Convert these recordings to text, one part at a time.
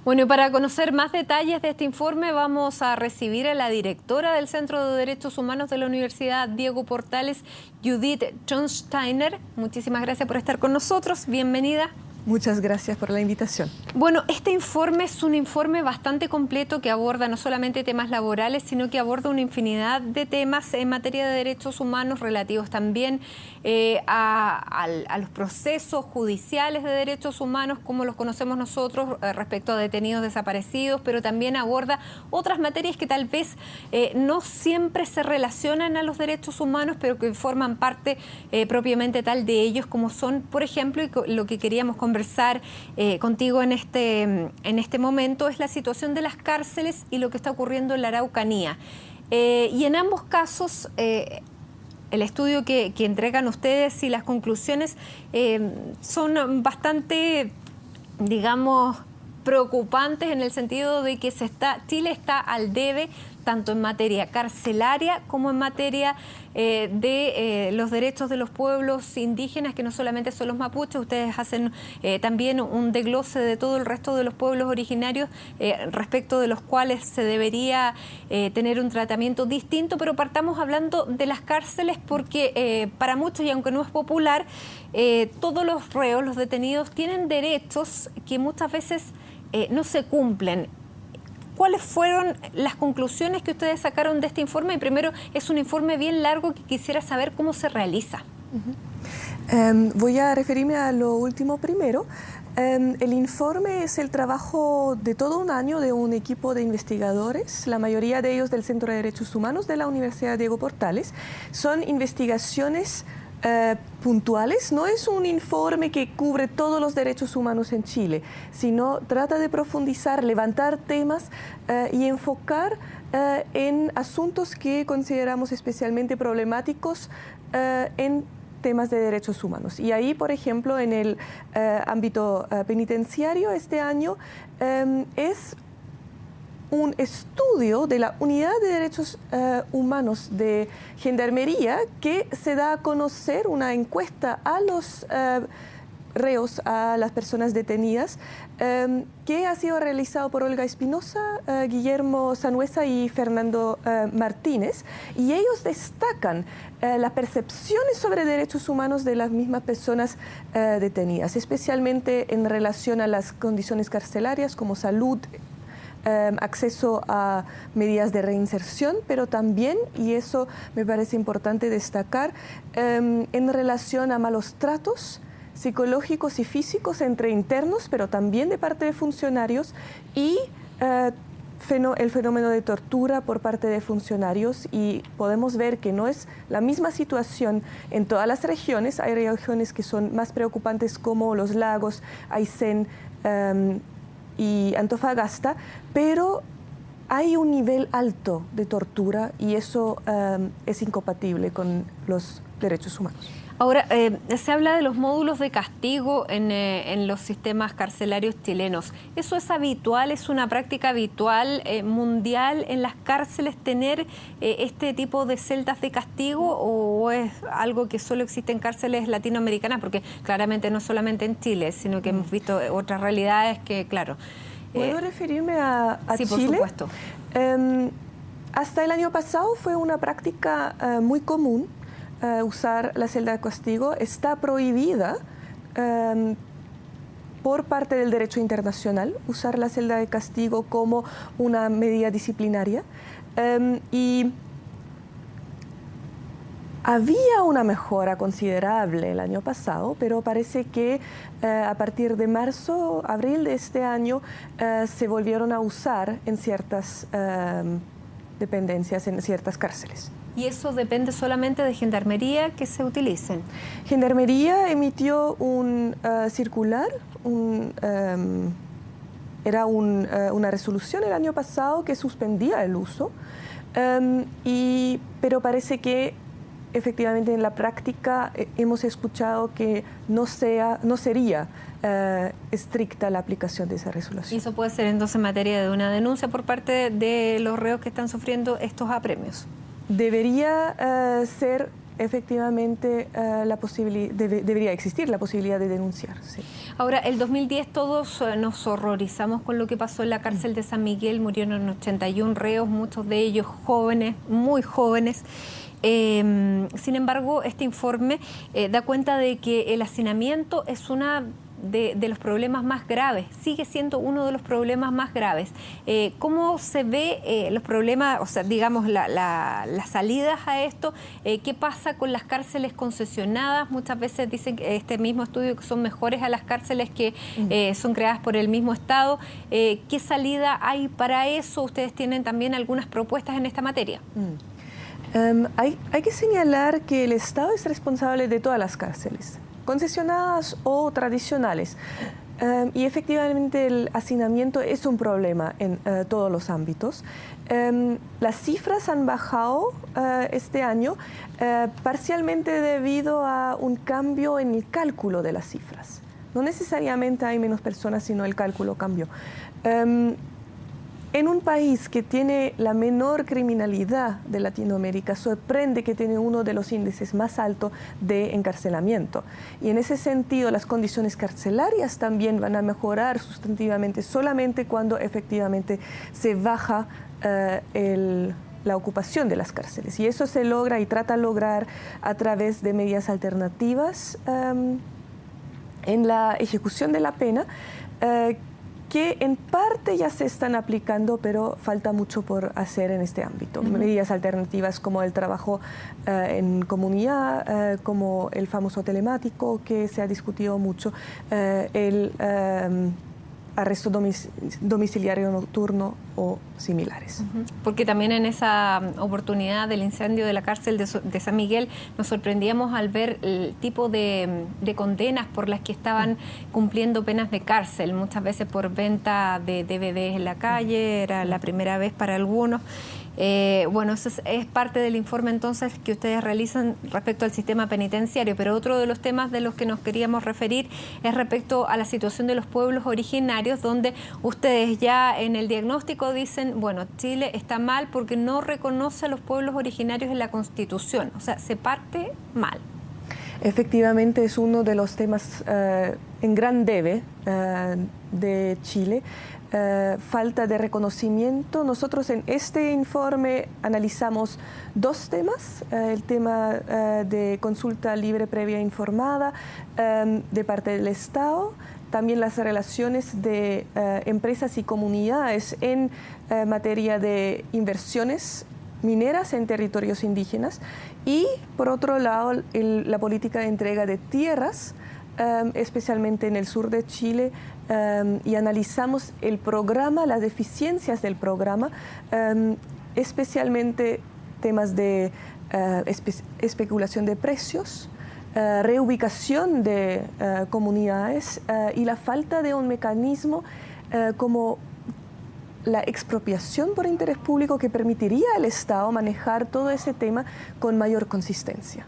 Bueno, y para conocer más detalles de este informe vamos a recibir a la directora del Centro de Derechos Humanos de la Universidad Diego Portales, Judith Schonsteiner. Muchísimas gracias por estar con nosotros. Bienvenida. Muchas gracias por la invitación. Bueno, este informe es un informe bastante completo que aborda no solamente temas laborales, sino que aborda una infinidad de temas en materia de derechos humanos relativos también a los procesos judiciales de derechos humanos, como los conocemos nosotros, respecto a detenidos desaparecidos, pero también aborda otras materias que tal vez no siempre se relacionan a los derechos humanos, pero que forman parte propiamente tal de ellos, como son, por ejemplo, y lo que queríamos conversar contigo en este momento es la situación de las cárceles y lo que está ocurriendo en la Araucanía. Y en ambos casos, el estudio que entregan ustedes y las conclusiones son bastante, digamos, preocupantes en el sentido de que Chile está al debe tanto en materia carcelaria como en materia de los derechos de los pueblos indígenas, que no solamente son los mapuches. Ustedes hacen también un desglose de todo el resto de los pueblos originarios respecto de los cuales se debería tener un tratamiento distinto, pero partamos hablando de las cárceles porque para muchos, y aunque no es popular, todos los reos, los detenidos, tienen derechos que muchas veces no se cumplen. ¿Cuáles fueron las conclusiones que ustedes sacaron de este informe? Y primero, es un informe bien largo que quisiera saber cómo se realiza. Voy a referirme a lo último primero. El informe es el trabajo de todo un año de un equipo de investigadores, la mayoría de ellos del Centro de Derechos Humanos de la Universidad Diego Portales. Son investigaciones puntuales, no es un informe que cubre todos los derechos humanos en Chile, sino trata de profundizar, levantar temas y enfocar en asuntos que consideramos especialmente problemáticos en temas de derechos humanos. Y ahí, por ejemplo, en el ámbito penitenciario este año es un estudio de la Unidad de Derechos Humanos de Gendarmería que se da a conocer una encuesta a los reos, a las personas detenidas, que ha sido realizado por Olga Espinosa, Guillermo Sanuesa y Fernando Martínez, y ellos destacan las percepciones sobre derechos humanos de las mismas personas detenidas, especialmente en relación a las condiciones carcelarias como salud, acceso a medidas de reinserción, pero también, y eso me parece importante destacar, en relación a malos tratos psicológicos y físicos entre internos, pero también de parte de funcionarios, y el fenómeno de tortura por parte de funcionarios. Y podemos ver que no es la misma situación en todas las regiones. Hay regiones que son más preocupantes como Los Lagos, Aysén, y Antofagasta, pero hay un nivel alto de tortura y eso es incompatible con los derechos humanos. Ahora, se habla de los módulos de castigo en los sistemas carcelarios chilenos. ¿Eso es habitual, es una práctica habitual mundial en las cárceles tener este tipo de celdas de castigo, o es algo que solo existe en cárceles latinoamericanas? Porque claramente no solamente en Chile, sino que hemos visto otras realidades que, claro... ¿Puedo referirme a sí, Chile? por supuesto. Hasta el año pasado fue una práctica muy común usar la celda de castigo. Está prohibida por parte del derecho internacional usar la celda de castigo como una medida disciplinaria. Y había una mejora considerable el año pasado, pero parece que a partir de marzo, abril de este año, se volvieron a usar en ciertas dependencias, en ciertas cárceles. ¿Y eso depende solamente de Gendarmería que se utilicen? Gendarmería emitió un circular, era una resolución el año pasado que suspendía el uso, pero parece que efectivamente en la práctica hemos escuchado que no sería estricta la aplicación de esa resolución. ¿Y eso puede ser entonces materia de una denuncia por parte de los reos que están sufriendo estos apremios? Debería ser efectivamente debería existir la posibilidad de denunciar. Sí. Ahora, el 2010 todos nos horrorizamos con lo que pasó en la cárcel de San Miguel. Murieron 81 reos, muchos de ellos jóvenes, muy jóvenes. Sin embargo, este informe da cuenta de que el hacinamiento es una de los problemas más graves, sigue siendo uno de los problemas más graves. ¿Cómo se ve los problemas, o sea, digamos, las salidas a esto? ¿Qué pasa con las cárceles concesionadas? Muchas veces dicen que este mismo estudio que son mejores a las cárceles que son creadas por el mismo Estado. ¿Qué salida hay para eso? ¿Ustedes tienen también algunas propuestas en esta materia? Hay que señalar que el Estado es responsable de todas las cárceles, concesionadas o tradicionales. Y efectivamente el hacinamiento es un problema en todos los ámbitos. Las cifras han bajado este año parcialmente debido a un cambio en el cálculo de las cifras. No necesariamente hay menos personas, sino el cálculo cambió. En un país que tiene la menor criminalidad de Latinoamérica, sorprende que tiene uno de los índices más altos de encarcelamiento. Y en ese sentido, las condiciones carcelarias también van a mejorar sustantivamente solamente cuando efectivamente se baja la ocupación de las cárceles. Y eso se logra y trata de lograr a través de medidas alternativas en la ejecución de la pena, que en parte ya se están aplicando, pero falta mucho por hacer en este ámbito. Medidas alternativas como el trabajo en comunidad, como el famoso telemático que se ha discutido mucho, el arresto domiciliario nocturno o similares. Porque también en esa oportunidad del incendio de la cárcel de San Miguel nos sorprendíamos al ver el tipo de condenas por las que estaban cumpliendo penas de cárcel, muchas veces por venta de DVDs en la calle, era la primera vez para algunos. Bueno, eso es parte del informe entonces que ustedes realizan respecto al sistema penitenciario, pero otro de los temas de los que nos queríamos referir es respecto a la situación de los pueblos originarios, donde ustedes ya en el diagnóstico dicen, bueno, Chile está mal porque no reconoce a los pueblos originarios en la Constitución, o sea, se parte mal. Efectivamente es uno de los temas en gran debe de Chile. Falta de reconocimiento. Nosotros en este informe analizamos dos temas, el tema de consulta libre previa informada de parte del Estado, también las relaciones de empresas y comunidades en materia de inversiones mineras en territorios indígenas y, por otro lado, la política de entrega de tierras, especialmente en el sur de Chile, y analizamos el programa, las deficiencias del programa, especialmente temas de especulación de precios, reubicación de comunidades y la falta de un mecanismo como la expropiación por interés público que permitiría al Estado manejar todo ese tema con mayor consistencia.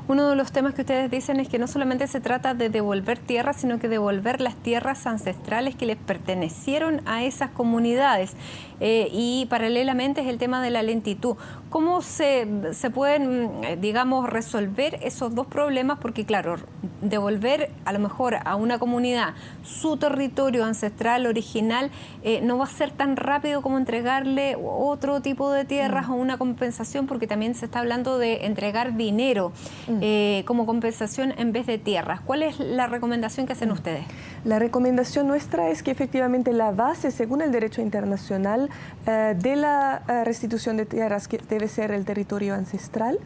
Uno de los temas que ustedes dicen es que no solamente se trata de devolver tierras, sino que devolver las tierras ancestrales que les pertenecieron a esas comunidades. Y paralelamente es el tema de la lentitud. ¿Cómo se pueden, digamos, resolver esos dos problemas? Porque, claro, devolver a lo mejor a una comunidad su territorio ancestral original no va a ser tan rápido como entregarle otro tipo de tierras o una compensación, porque también se está hablando de entregar dinero como compensación en vez de tierras. ¿Cuál es la recomendación que hacen ustedes? La recomendación nuestra es que efectivamente la base, según el derecho internacional, de la restitución de tierras que debe ser el territorio ancestral,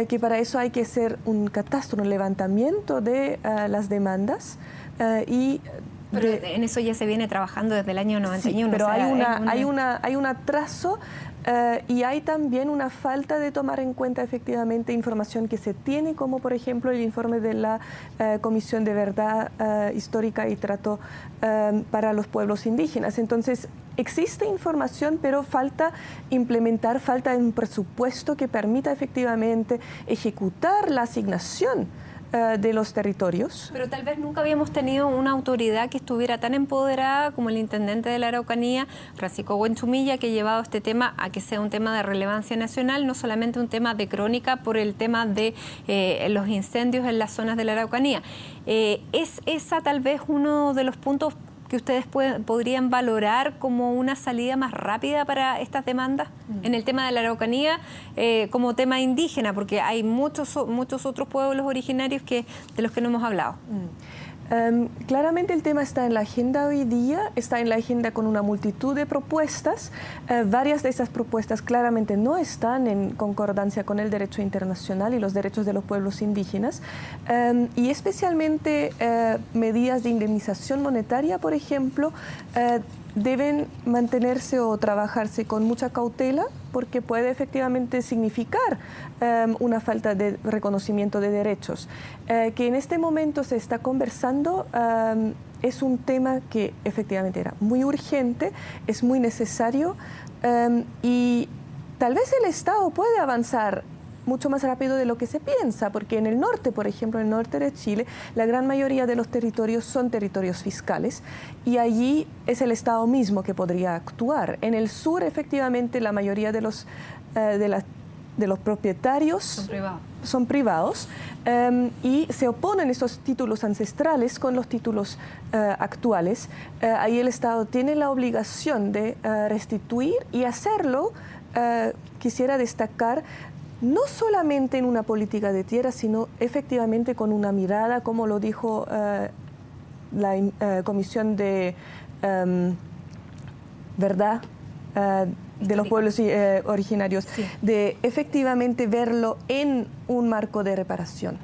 que para eso hay que hacer un catastro, un levantamiento de las demandas y... Pero en eso ya se viene trabajando desde el año 91. Sí, pero hay un atraso y hay también una falta de tomar en cuenta efectivamente información que se tiene, como por ejemplo el informe de la Comisión de Verdad Histórica y Trato para los Pueblos Indígenas. Entonces, existe información, pero falta implementar, falta un presupuesto que permita efectivamente ejecutar la asignación de los territorios. Pero tal vez nunca habíamos tenido una autoridad que estuviera tan empoderada como el intendente de la Araucanía, Francisco Buenchumilla, que ha llevado este tema a que sea un tema de relevancia nacional, no solamente un tema de crónica por el tema de los incendios en las zonas de la Araucanía. ¿Es esa tal vez uno de los puntos que ustedes podrían valorar como una salida más rápida para estas demandas en el tema de la Araucanía como tema indígena? Porque hay muchos otros pueblos originarios de los que no hemos hablado. Claramente el tema está en la agenda hoy día, está en la agenda con una multitud de propuestas. Varias de esas propuestas claramente no están en concordancia con el derecho internacional y los derechos de los pueblos indígenas. Y especialmente medidas de indemnización monetaria, por ejemplo, deben mantenerse o trabajarse con mucha cautela porque puede efectivamente significar una falta de reconocimiento de derechos. Que en este momento se está conversando es un tema que efectivamente era muy urgente, es muy necesario y tal vez el Estado puede avanzar mucho más rápido de lo que se piensa, porque en el norte, por ejemplo, en el norte de Chile, la gran mayoría de los territorios son territorios fiscales y allí es el Estado mismo que podría actuar. En el sur, efectivamente, la mayoría de los propietarios son privados y se oponen esos títulos ancestrales con los títulos actuales. Ahí el Estado tiene la obligación de restituir y hacerlo, quisiera destacar, no solamente en una política de tierra, sino efectivamente con una mirada, como lo dijo la Comisión de Verdad de los pueblos originarios, sí, de efectivamente verlo en un marco de reparación.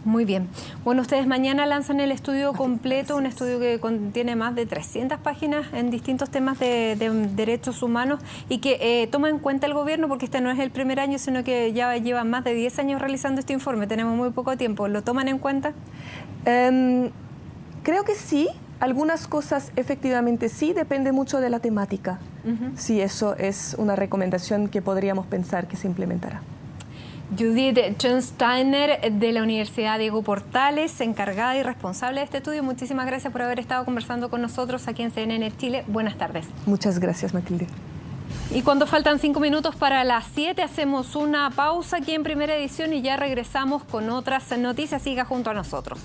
Muy bien. Bueno, ustedes mañana lanzan el estudio completo, un estudio que contiene más de 300 páginas en distintos temas de derechos humanos y que toma en cuenta el gobierno, porque este no es el primer año, sino que ya llevan más de 10 años realizando este informe. Tenemos muy poco tiempo. ¿Lo toman en cuenta? Creo que sí. Algunas cosas efectivamente sí, depende mucho de la temática. Sí, eso es una recomendación que podríamos pensar que se implementará. Judith Schonsteiner, de la Universidad Diego Portales, encargada y responsable de este estudio. Muchísimas gracias por haber estado conversando con nosotros aquí en CNN Chile. Buenas tardes. Muchas gracias, Matilde. Y cuando faltan 5 minutos para las 7, hacemos una pausa aquí en Primera Edición y ya regresamos con otras noticias. Siga junto a nosotros.